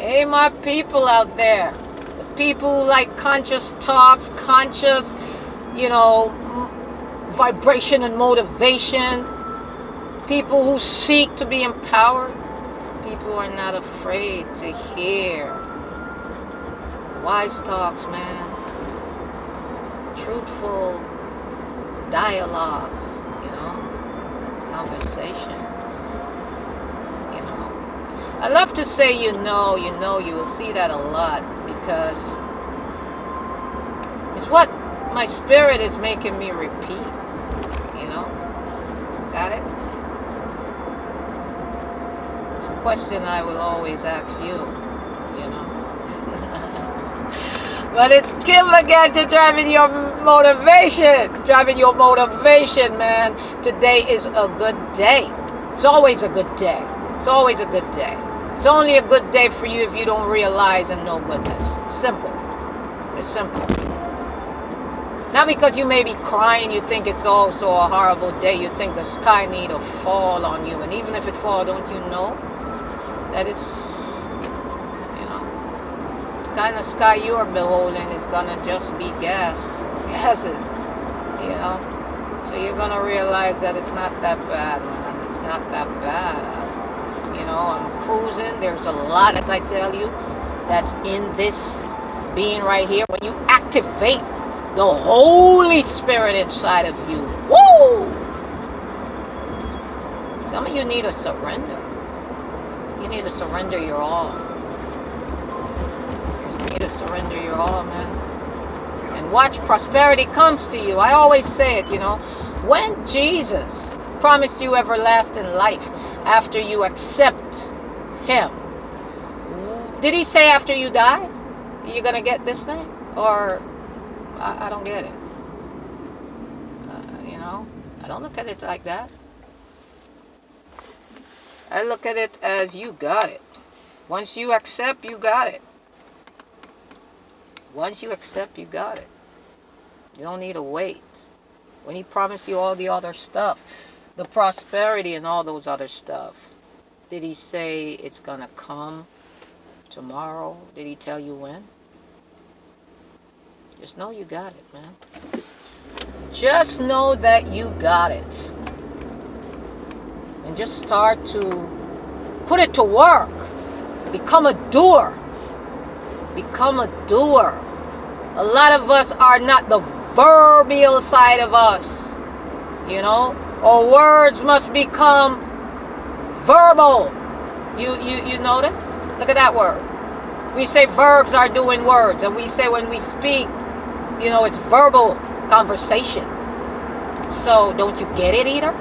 Hey, my people out there. The people who like conscious talks, conscious, vibration and motivation. People who seek to be empowered. People who are not afraid to hear wise talks, man. Truthful dialogues, conversations. I love to say you will see that a lot because it's what my spirit is making me repeat, Got it? It's a question I will always ask you. But it's Kymbah Ganjah driving your motivation, man. Today is a good day. It's always a good day. It's always a good day. It's only a good day for you if you don't realize and know goodness. It's simple. It's simple. Not because you may be crying, you think it's also a horrible day. You think the sky need to fall on you. And even if it falls, don't you know that it's, the kind of sky you're beholding is going to just be gases, So you're going to realize that it's not that bad, man. It's not that bad. I'm cruising. There's a lot, as I tell you, that's in this being right here. When you activate the Holy Spirit inside of you, woo! Some of you need to surrender. You need to surrender your all. You need to surrender your all, man. And watch prosperity comes to you. I always say it, When Jesus promised you everlasting life after you accept Him, did He say after you die, you're going to get this thing? Or, I don't get it. I don't look at it like that. I look at it as you got it. Once you accept, you got it. Once you accept, you got it. You don't need to wait. When He promised you all the other stuff, the prosperity and all those other stuff, did He say it's going to come tomorrow? Did He tell you when? Just know you got it, man. Just know that you got it. And just start to put it to work. Become a doer. Become a doer. A lot of us are not the verbal side of us. Our words must become verbal. You notice? Look at that word. We say verbs are doing words. And we say when we speak, it's verbal conversation. So don't you get it either?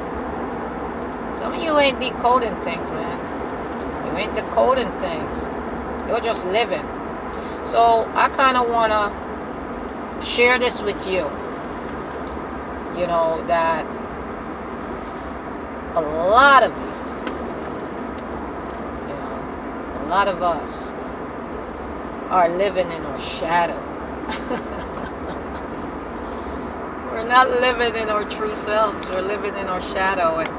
Some of you ain't decoding things, man. You ain't decoding things. You're just living. So I kind of want to share this with you. That a lot of you, a lot of us are living in our shadow. We're not living in our true selves. We're living in our shadow. And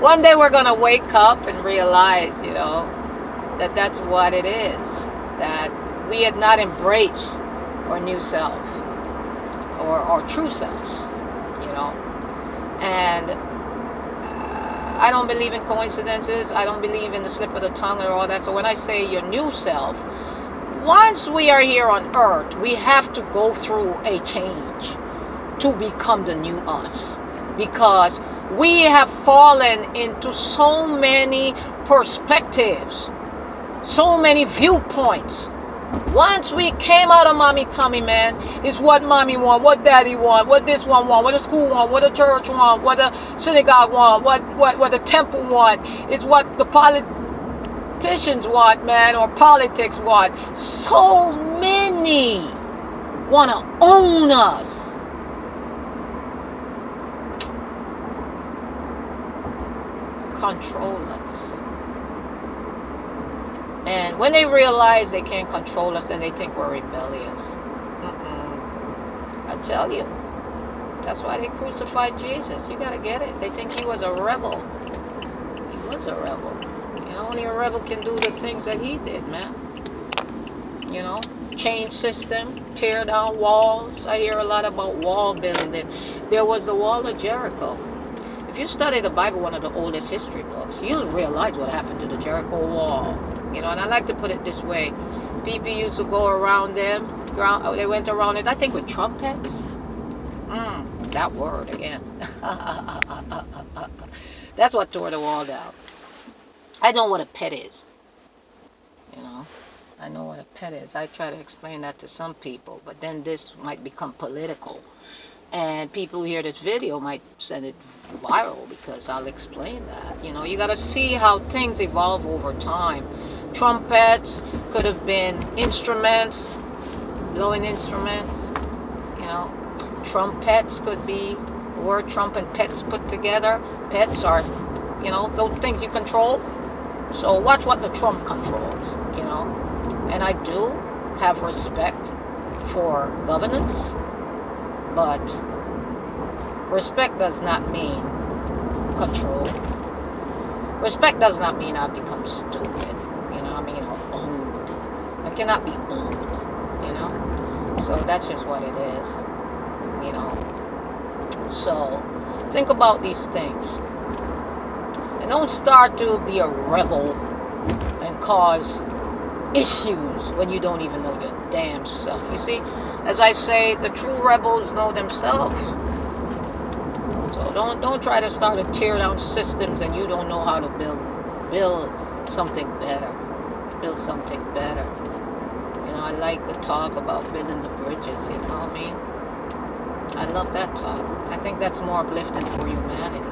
one day we're going to wake up and realize, that that's what it is. That we had not embraced our new self or our true selves, And I don't believe in coincidences. I don't believe in the slip of the tongue or all that. So when I say your new self, once we are here on earth, we have to go through a change to become the new us. Because we have fallen into so many perspectives, so many viewpoints. Once we came out of mommy tummy, man, it's what mommy want, what daddy want, what this one want, what the school want, what the church want, what the synagogue want, what the temple want. It's what the politicians want, man, or politics want. So many want to own us. Control us. And when they realize they can't control us, then they think we're rebellious. I tell you, that's why they crucified Jesus. You gotta get it. They think He was a rebel. He was a rebel. Only a rebel can do the things that He did, man. you know, chain system, tear down walls. I hear a lot about wall building. There was the wall of Jericho. If you study the Bible, one of the oldest history books, you'll realize what happened to the Jericho wall. You know, and I like to put it this way. People used to go around them. They went around it, I think, with trumpets. That word again. That's what tore the wall down. I know what a pet is. You know, I know what a pet is. I try to explain that to some people, but then this might become political. And people who hear this video might send it viral because I'll explain that. You know, you got to see how things evolve over time. Trumpets could have been instruments, blowing instruments. You know, trumpets could be the word trump and pets put together. Pets are, you know, those things you control. So watch what the trump controls, you know. And I do have respect for governance, but respect does not mean control. Respect does not mean I become stupid, you know, I mean, or owned. I cannot be owned, you know. So that's just what it is, you know. So think about these things. And don't start to be a rebel and cause issues when you don't even know your damn self. You see, as I say, the true rebels know themselves. So don't try to start to tear down systems and you don't know how to build something better. Build something better. You know, I like the talk about building the bridges, you know what I mean? I love that talk. I think that's more uplifting for humanity.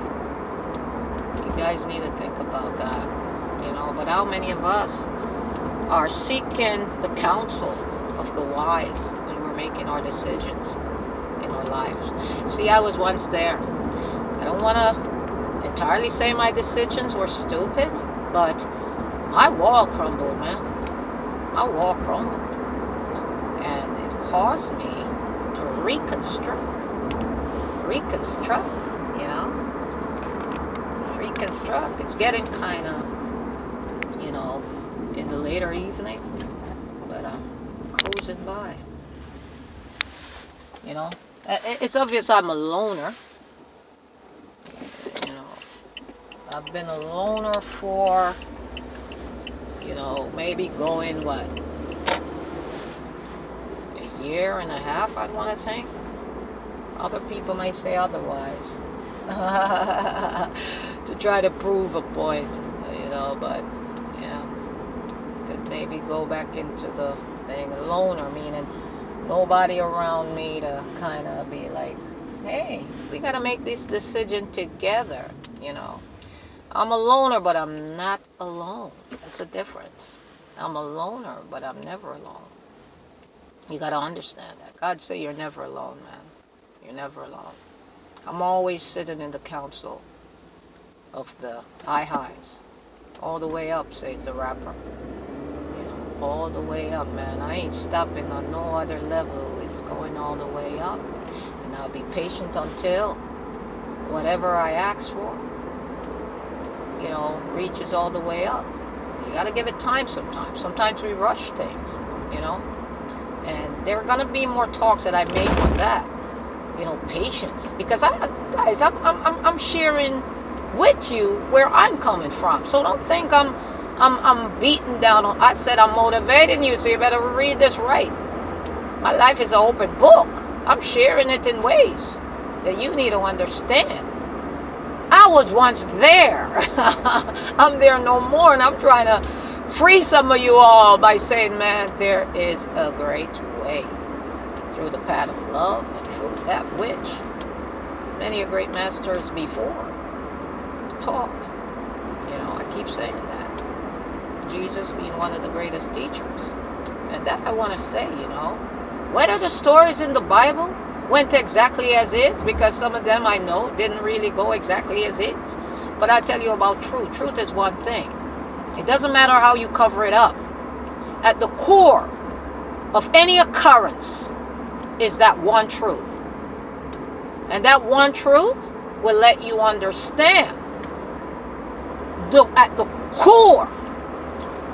You guys need to think about that, you know. But how many of us are seeking the counsel of the wise when we're making our decisions in our lives? See, I was once there. I don't want to entirely say my decisions were stupid, but my wall crumbled, man. My wall crumbled. And it caused me to reconstruct, you know. Reconstruct. It's getting kind of, you know, in the later evening, but I'm cruising by. You know, it's obvious I'm a loner. You know, I've been a loner for, you know, maybe going what, a year and a half, I'd want to think. Other people might say otherwise. To try to prove a point, you know, but yeah, could maybe go back into the thing. Loner, meaning nobody around me to kind of be like, hey, we got to make this decision together, you know. I'm a loner, but I'm not alone. That's a difference. I'm a loner, but I'm never alone. You got to understand that. God say you're never alone, man. You're never alone. I'm always sitting in the council of the high highs. All the way up, says the rapper. You know, all the way up, man. I ain't stopping on no other level. It's going all the way up. And I'll be patient until whatever I ask for, you know, reaches all the way up. You got to give it time sometimes. Sometimes we rush things, you know. And there are going to be more talks that I make on that. You know, patience. Because I'm sharing with you where I'm coming from. So don't think I'm beating down on. I said I'm motivating you, so you better read this right. My life is an open book. I'm sharing it in ways that you need to understand. I was once there. I'm there no more, and I'm trying to free some of you all by saying, man, there is a great way through the path of love and truth, that which many a great masters before taught. You know, I keep saying that. Jesus being one of the greatest teachers. And that I want to say, you know, whether the stories in the Bible went exactly as is, because some of them I know didn't really go exactly as is. But I'll tell you about truth. Truth is one thing. It doesn't matter how you cover it up. At the core of any occurrence is that one truth. And that one truth will let you understand at the core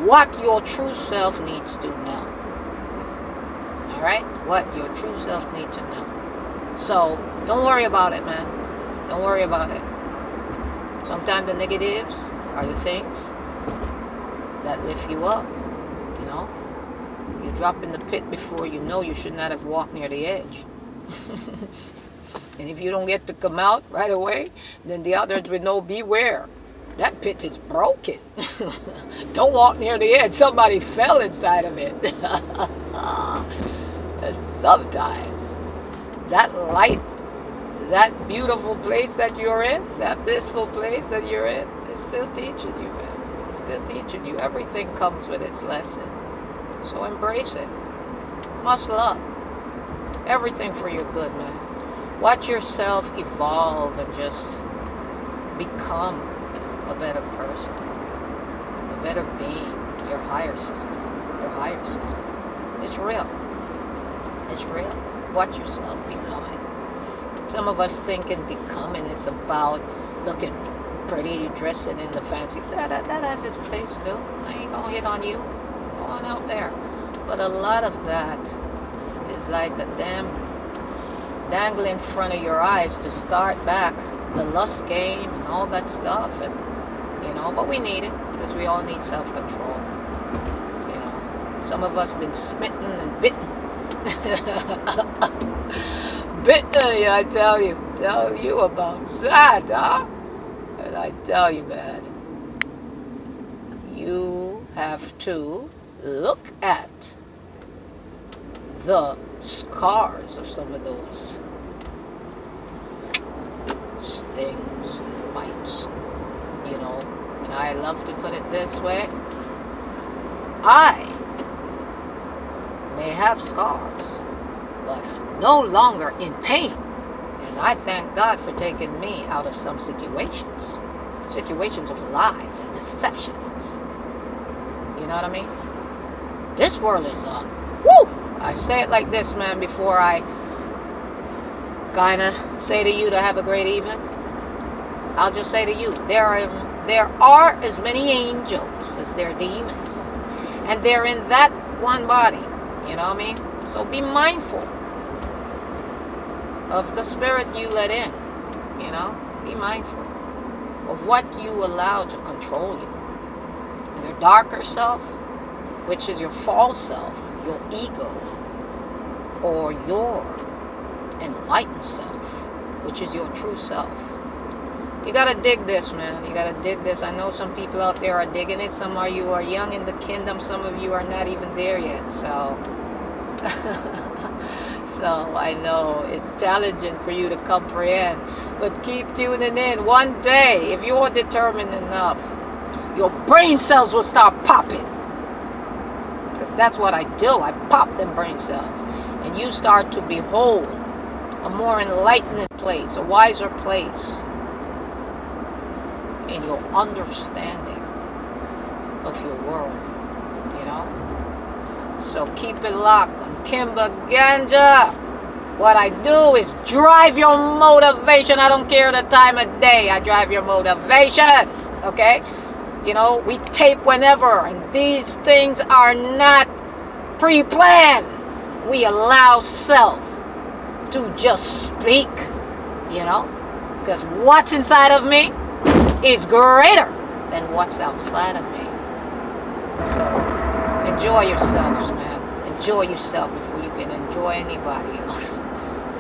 what your true self needs to know. Alright? What your true self needs to know. So, don't worry about it, man. Don't worry about it. Sometimes the negatives are the things that lift you up. You know? You drop in the pit before you know you should not have walked near the edge. And if you don't get to come out right away, then the others will know, beware. That pit is broken. Don't walk near the edge. Somebody fell inside of it. And sometimes that light, that beautiful place that you're in, that blissful place that you're in, is still teaching you, man. It's still teaching you. Everything comes with its lesson. So embrace it. Muscle up. Everything for your good, man. Watch yourself evolve and just become a better person, a better being, your higher self, your higher self. It's real. It's real. Watch yourself becoming. Some of us think in becoming it's about looking pretty, dressing in the fancy. That has its place too. I ain't gonna hit on you. Go on out there. But a lot of that is like a dangle in front of your eyes to start back the lust game and all that stuff, and but we need it because we all need self-control. Some of us been smitten and bitten. Bitten, yeah, I tell you about that, huh? And I tell you, man, you have to look at the scars of some of those stings and bites, and I love to put it this way. I may have scars, but I'm no longer in pain, and I thank God for taking me out of some situations of lies and deceptions. You know what I mean? This world is I say it like this, man, before I kind of say to you to have a great evening. I'll just say to you, there are as many angels as there are demons. And they're in that one body. You know what I mean? So be mindful of the spirit you let in. Be mindful of what you allow to control you. Your darker self, which is your false self, your ego, or your enlightened self, which is your true self. You gotta dig this, man. You gotta dig this. I know some people out there are digging it. Some of you are young in the kingdom. Some of you are not even there yet. So, so I know it's challenging for you to comprehend. But keep tuning in. One day, if you're determined enough, your brain cells will start popping. That's what I do. I pop them brain cells. And you start to behold a more enlightened place, a wiser place in your understanding of your world. So keep it locked on Kymbah Ganjah. What I do is drive your motivation. I don't care the time of day. I drive your motivation. Okay? We tape whenever, and these things are not pre-planned. We allow self to just speak, because what's inside of me is greater than what's outside of me. So enjoy yourselves, man. Enjoy yourself before you can enjoy anybody else.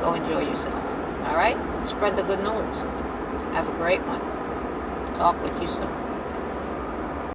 Go enjoy yourself. All right? Spread the good news. Have a great one. Talk with you soon.